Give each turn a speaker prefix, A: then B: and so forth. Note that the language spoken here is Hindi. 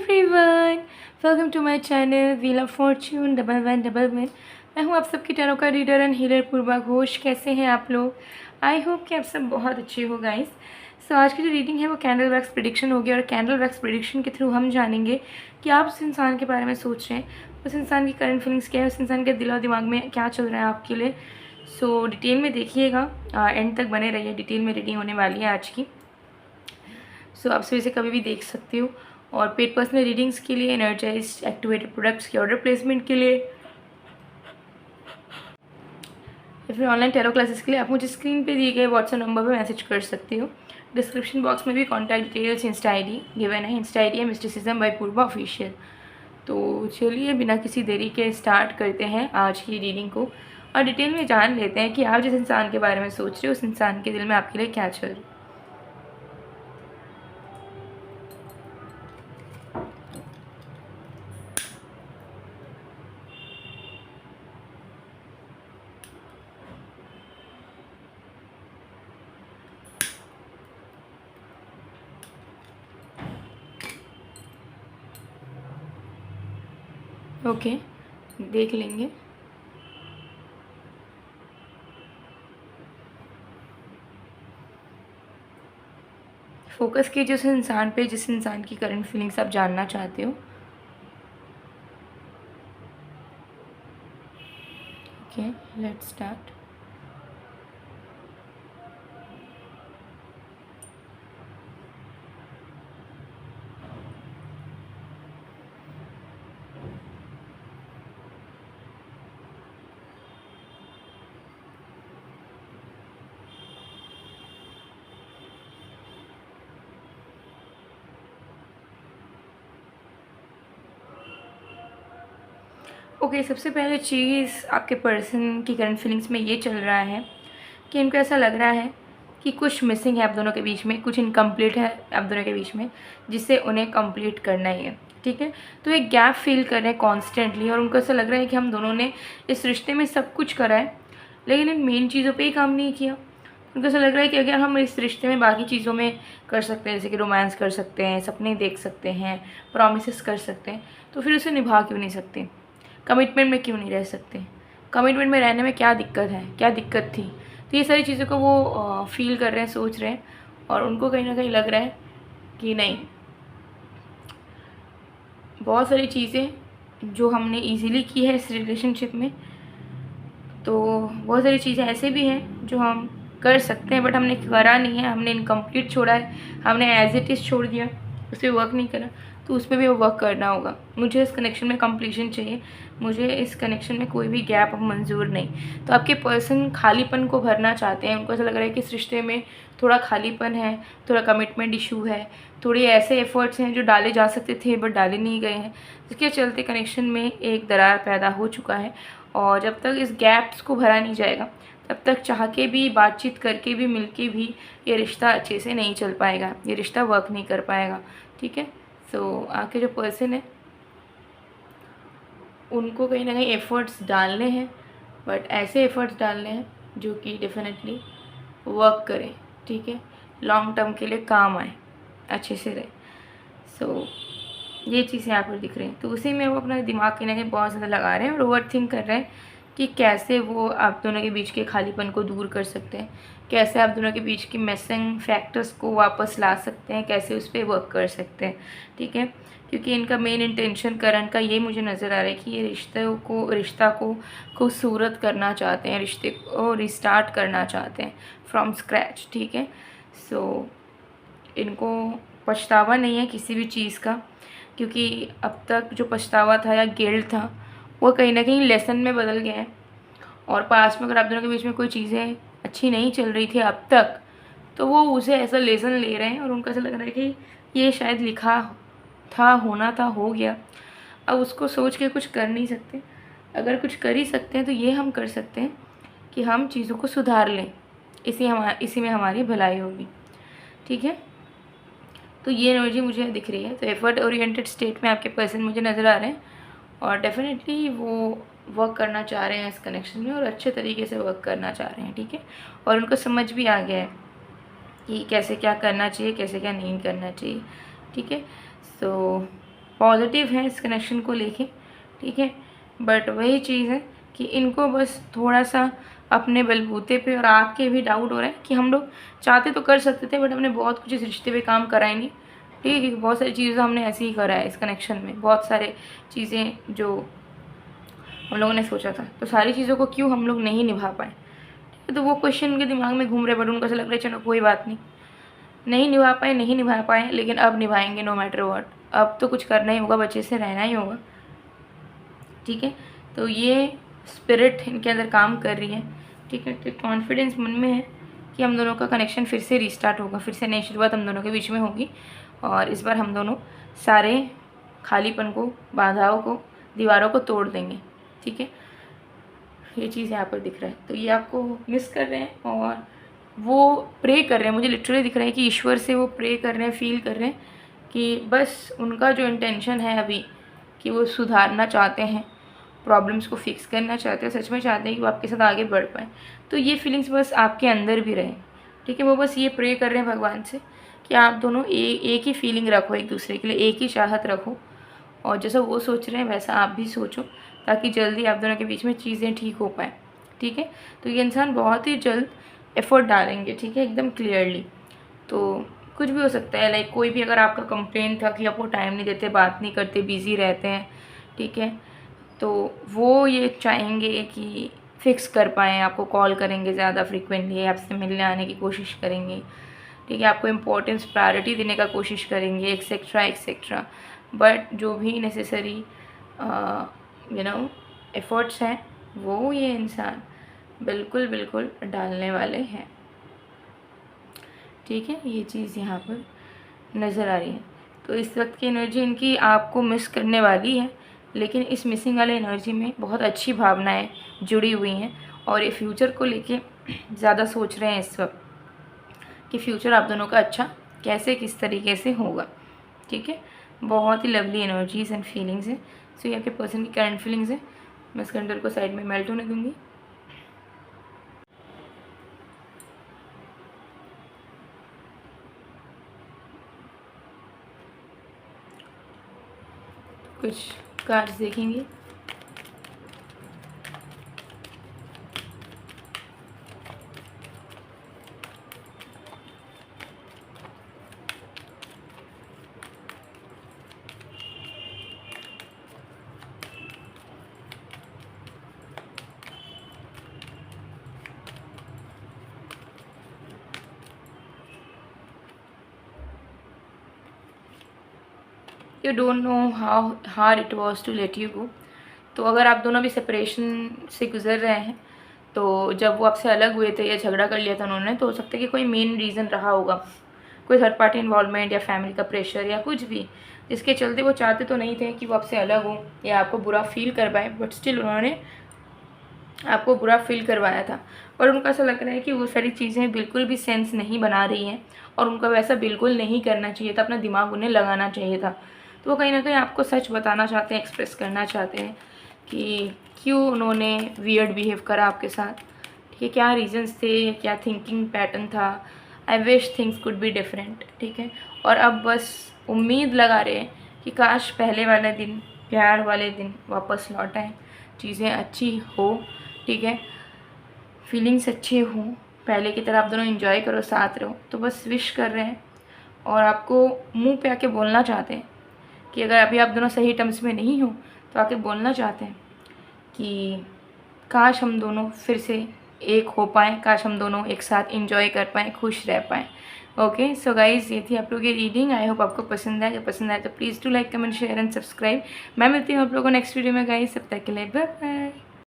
A: Everyone, welcome to my channel wheel of fortune double one. मैं हूँ आप सबकी टैरो का reader and healer Purva Ghosh. कैसे हैं आप लोग? आई होप कि आप सब बहुत अच्छे हो गाइस। सो आज की जो रीडिंग है वो कैंडल वैक्स प्रेडिक्शन होगी और कैंडल वैक्स प्रेडिक्शन के थ्रू हम जानेंगे कि आप उस इंसान के बारे में सोच रहे हैं, उस इंसान की करंट फीलिंग्स क्या है, उस इंसान के दिल और दिमाग में क्या चल रहा है आपके लिए। सो डिटेल में देखिएगा, एंड तक बने रहिए, डिटेल में रीडिंग होने वाली है आज की। सो आप सभी से कभी भी देख सकते हो। और पेड पर्सनल रीडिंग्स के लिए, एनर्जाइज एक्टिवेटेड प्रोडक्ट्स के ऑर्डर प्लेसमेंट के लिए या फिर ऑनलाइन टैरो क्लासेस के लिए आप मुझे स्क्रीन पे दिए गए व्हाट्सएप नंबर पर मैसेज कर सकते हो। डिस्क्रिप्शन बॉक्स में भी contact details, Insta ID given है। इंस्टा आई.डी है मिस्टिसिज्म बाय पूर्वा ऑफिशियल। तो चलिए बिना किसी देरी के स्टार्ट करते हैं आज की रीडिंग को और डिटेल में जान लेते हैं कि आप जिस इंसान के बारे में सोच रहे हो उस इंसान के दिल में आपके लिए क्या चल रहा है। ओके, देख लेंगे। फोकस कीजिए उस इंसान पे जिस इंसान की करंट फीलिंग्स आप जानना चाहते हो। Okay, let's start. ओके, सबसे पहले चीज़ आपके पर्सन की करंट फीलिंग्स में ये चल रहा है कि इनको ऐसा लग रहा है कि कुछ मिसिंग है आप दोनों के बीच में, कुछ इनकम्प्लीट है आप दोनों के बीच में, जिससे उन्हें कंप्लीट करना ही है। ठीक है, तो एक गैप फील कर रहे हैं कॉन्स्टेंटली और उनको ऐसा लग रहा है कि हम दोनों ने इस रिश्ते में सब कुछ करा है लेकिन इन मेन चीज़ों पर ही काम नहीं किया। उनको ऐसा लग रहा है कि अगर हम इस रिश्ते में बाकी चीज़ों में कर सकते हैं, जैसे कि रोमांस कर सकते हैं, सपने देख सकते हैं, प्रॉमिसेस कर सकते हैं, तो फिर उसे निभा क्यों नहीं सकते? कमिटमेंट में क्यों नहीं रह सकते? कमिटमेंट में रहने में क्या दिक्कत है, क्या दिक्कत थी? तो ये सारी चीज़ों को वो फील कर रहे हैं, सोच रहे हैं और उनको कहीं ना कहीं लग रहा है कि नहीं, बहुत सारी चीज़ें जो हमने इजीली की है इस रिलेशनशिप में, तो बहुत सारी चीज़ें ऐसे भी हैं जो हम कर सकते हैं बट हमने करा नहीं है, हमने इनकम्प्लीट छोड़ा है, हमने एज इट इज़ छोड़ दिया, उस पर वर्क नहीं करा, तो उस पर भी वर्क करना होगा। मुझे इस कनेक्शन में कंप्लीशन चाहिए, मुझे इस कनेक्शन में कोई भी गैप अब मंजूर नहीं। तो आपके पर्सन खालीपन को भरना चाहते हैं, उनको ऐसा लग रहा है कि इस रिश्ते में थोड़ा खालीपन है, थोड़ा कमिटमेंट इशू है, थोड़े ऐसे एफर्ट्स हैं जो डाले जा सकते थे बट डाले नहीं गए हैं, जिसके चलते कनेक्शन में एक दरार पैदा हो चुका है। और जब तक इस गैप्स को भरा नहीं जाएगा तब तक चाह के भी, बातचीत करके भी, मिल के भी ये रिश्ता अच्छे से नहीं चल पाएगा, ये रिश्ता वर्क नहीं कर पाएगा। ठीक है, सो आपके जो पर्सन है उनको कहीं ना कहीं एफ़र्ट्स डालने हैं बट ऐसे एफ़र्ट्स डालने हैं जो कि डेफिनेटली वर्क करें। ठीक है, लॉन्ग टर्म के लिए काम आए, अच्छे से रहे। सो ये चीज़ें यहाँ पर दिख रही हैं, तो उसी में वो अपना दिमाग कहीं ना कहीं बहुत ज़्यादा लगा रहे हैं और ओवर थिंक कर रहे हैं कि कैसे वो आप दोनों के बीच के खालीपन को दूर कर सकते हैं, कैसे आप दोनों के बीच की मिसिंग फैक्टर्स को वापस ला सकते हैं, कैसे उस पर वर्क कर सकते हैं। ठीक है, क्योंकि इनका मेन इंटेंशन करंट का ये मुझे नज़र आ रहा है कि ये रिश्ता को खूबसूरत करना चाहते हैं, रिश्ते को रिस्टार्ट करना चाहते हैं फ्रॉम स्क्रैच। ठीक है, सो इनको पछतावा नहीं है किसी भी चीज़ का, क्योंकि अब तक जो पछतावा था या गिल्ट था वो कहीं ना कहीं लेसन में बदल गया है। और पास में अगर आप दोनों के बीच में कोई चीज़ें अच्छी नहीं चल रही थी अब तक, तो वो उसे ऐसा लेसन ले रहे हैं और उनको ऐसा लग रहा है कि ये शायद लिखा था, होना था, हो गया, अब उसको सोच के कुछ कर नहीं सकते। अगर कुछ कर ही सकते हैं तो ये हम कर सकते हैं कि हम चीज़ों को सुधार लें, इसी में हमारी भलाई होगी। ठीक है, तो ये एनर्जी मुझे दिख रही है। तो एफर्ट ओरिएंटेड स्टेट में आपके पर्सन मुझे नज़र आ रहे हैं और डेफिनेटली वो वर्क करना चाह रहे हैं इस कनेक्शन में और अच्छे तरीके से वर्क करना चाह रहे हैं। ठीक है, और उनको समझ भी आ गया है कि कैसे क्या करना चाहिए, कैसे क्या नहीं करना चाहिए। ठीक है, सो पॉजिटिव हैं इस कनेक्शन को लेके, ठीक है। बट वही चीज़ है कि इनको बस थोड़ा सा अपने बलबूते पे और आपके भी डाउट हो रहा है कि हम लोग चाहते तो कर सकते थे, बट हमने बहुत कुछ इस रिश्ते पे काम करा ही नहीं, ठीक है। बहुत सारी चीज़ें हमने ऐसे ही करा है इस कनेक्शन में, बहुत सारे चीज़ें जो हम लोगों ने सोचा था, तो सारी चीज़ों को क्यों हम लोग नहीं निभा पाए, ठीक है। तो वो क्वेश्चन उनके दिमाग में घूम रहे, बट उनको ऐसा लग रहा है चलो कोई बात नहीं, नहीं निभा पाए, लेकिन अब निभाएंगे नो मैटर व्हाट। अब तो कुछ करना ही होगा, बच्चे से रहना ही होगा, ठीक है। तो ये स्पिरिट इनके अंदर काम कर रही है, ठीक है। तो कॉन्फिडेंस मन में है कि हम दोनों का कनेक्शन फिर से रीस्टार्ट होगा, फिर से नई शुरुआत हम दोनों के बीच में होगी, और इस बार हम दोनों सारे खालीपन को, बाधाओं को, दीवारों को तोड़ देंगे, ठीक है। ये चीज़ यहाँ पर दिख रहा है। तो ये आपको मिस कर रहे हैं और वो प्रे कर रहे हैं, मुझे लिटरली दिख रहा है कि ईश्वर से वो प्रे कर रहे हैं, फील कर रहे हैं कि बस उनका जो इंटेंशन है अभी कि वो सुधारना चाहते हैं, प्रॉब्लम्स को फिक्स करना चाहते हैं, सच में चाहते हैं कि वो आपके साथ आगे बढ़ पाए। तो ये फीलिंग्स बस आपके अंदर भी रहे, ठीक है। वो बस ये प्रे कर रहे हैं भगवान से कि आप दोनों एक ही फीलिंग रखो एक दूसरे के लिए, एक ही चाहत रखो, और जैसा वो सोच रहे हैं वैसा आप भी सोचो, ताकि जल्दी आप दोनों के बीच में चीज़ें ठीक हो पाएँ, ठीक है। तो ये इंसान बहुत ही जल्द एफर्ट डालेंगे, ठीक है, एकदम क्लियरली। तो कुछ भी हो सकता है, लाइक कोई भी अगर आपका कंप्लेन था कि आपको टाइम नहीं देते, बात नहीं करते, बिज़ी रहते हैं, ठीक है, तो वो ये चाहेंगे कि फ़िक्स कर पाएँ, आपको कॉल करेंगे ज़्यादा फ्रीक्वेंटली, आपसे मिलने आने की कोशिश करेंगे, ठीक है, आपको इम्पोर्टेंस प्रायोरिटी देने का कोशिश करेंगे, एक्सेट्रा एक्सेट्रा। बट जो भी नेसेसरी एफ़र्ट्स हैं वो ये इंसान बिल्कुल बिल्कुल डालने वाले हैं, ठीक है। ये चीज़ यहाँ पर नज़र आ रही है। तो इस वक्त की एनर्जी इनकी आपको मिस करने वाली है, लेकिन इस मिसिंग वाले एनर्जी में बहुत अच्छी भावनाएं जुड़ी हुई हैं, और ये फ्यूचर को लेके ज़्यादा सोच रहे हैं इस वक्त कि फ्यूचर आप दोनों का अच्छा कैसे, किस तरीके से होगा, ठीक है। बहुत ही लवली एनर्जीज़ एंड फीलिंग्स हैं। सो ये आपके पर्सन की करंट फीलिंग्स है। मैं इस कंडर को साइड में मेल्ट होने दूँगी। कुछ कार्ड्स देखेंगे। You don't know how hard it was to let you go. तो अगर आप दोनों भी सेपरेशन से गुजर रहे हैं, तो जब वो आपसे अलग हुए थे या झगड़ा कर लिया था उन्होंने, तो हो सकता है कि कोई मेन रीज़न रहा होगा, कोई थर्ड पार्टी इन्वॉल्वमेंट या फैमिली का प्रेशर या कुछ भी, जिसके चलते वो चाहते तो नहीं थे कि वो आपसे अलग हो या आपको बुरा फील करवाए, बट स्टिल उन्होंने आपको बुरा फील करवाया था। और उनको ऐसा लग रहा है कि वो सारी चीज़ें बिल्कुल भी सेंस नहीं बना रही हैं, और उनको वैसा बिल्कुल नहीं करना चाहिए था, अपना दिमाग उन्हें लगाना चाहिए था। तो वो कहीं ना कहीं आपको सच बताना चाहते हैं, एक्सप्रेस करना चाहते हैं कि क्यों उन्होंने वियर्ड बिहेव करा आपके साथ, ठीक है, क्या रीजंस थे, क्या थिंकिंग पैटर्न था। I wish things could be different, ठीक है। और अब बस उम्मीद लगा रहे हैं कि काश पहले वाले दिन, प्यार वाले दिन वापस लौट आए, चीज़ें अच्छी हो, ठीक है, फीलिंग्स अच्छी हों, पहले की तरह आप दोनों एंजॉय करो, साथ रहो। तो बस विश कर रहे हैं, और आपको मुंह पे आके बोलना चाहते हैं कि अगर अभी आप दोनों सही टर्म्स में नहीं हो, तो आके बोलना चाहते हैं कि काश हम दोनों फिर से एक हो पाएँ, काश हम दोनों एक साथ एंजॉय कर पाएँ, खुश रह पाएँ। ओके, सो गाइज़, ये थी आप लोगों की रीडिंग। आई होप आपको पसंद आए। अगर पसंद आए तो please do like, comment, share and subscribe. मैं मिलती हूँ आप लोगों को नेक्स्ट वीडियो में गाइज़। तब तक के लिए बाय बाय।